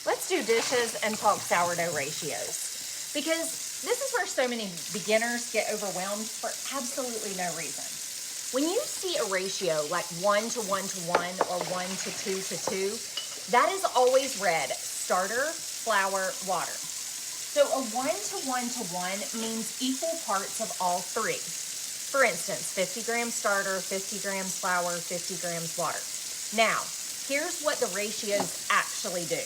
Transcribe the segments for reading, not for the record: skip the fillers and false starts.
Let's do dishes and talk sourdough ratios, because this is where so many beginners get overwhelmed for absolutely no reason. When you see a ratio like 1 to 1 to 1 or 1 to 2 to 2, that is always read starter, flour, water. So a 1 to 1 to 1 means equal parts of all three. For instance, 50 grams starter, 50 grams flour, 50 grams water. Now, here's what the ratios actually do.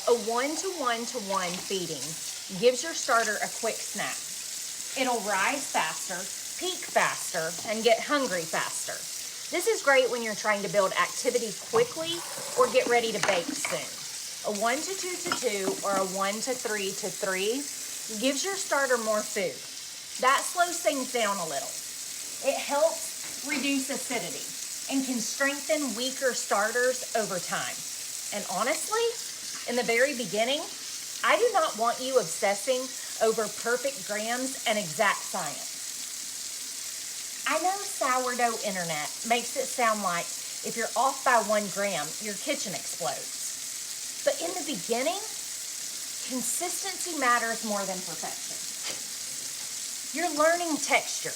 A 1 to 1 to 1 feeding gives your starter a quick snack. It'll rise faster, peak faster, and get hungry faster. This is great when you're trying to build activity quickly or get ready to bake soon. A 1 to 2 to 2 or a 1 to 3 to 3 gives your starter more food. That slows things down a little. It helps reduce acidity and can strengthen weaker starters over time. And honestly, in the very beginning, I do not want you obsessing over perfect grams and exact science. I know sourdough internet makes it sound like if you're off by 1 gram, your kitchen explodes. But in the beginning, consistency matters more than perfection. You're learning texture.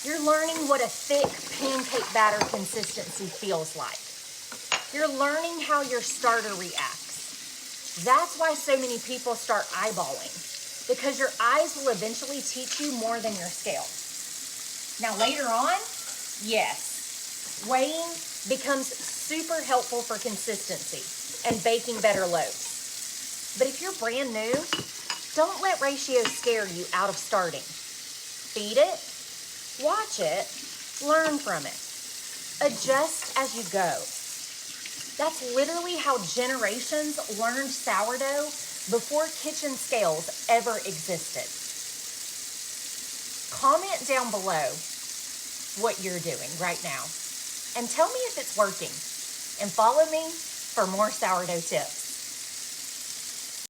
You're learning what a thick pancake batter consistency feels like. You're learning how your starter reacts. That's why so many people start eyeballing, because your eyes will eventually teach you more than your scale. Now later on, yes, weighing becomes super helpful for consistency and baking better loaves. But if you're brand new, don't let ratios scare you out of starting. Feed it, watch it, learn from it. Adjust as you go. That's literally how generations learned sourdough before kitchen scales ever existed. Comment down below what you're doing right now and tell me if it's working. And follow me for more sourdough tips.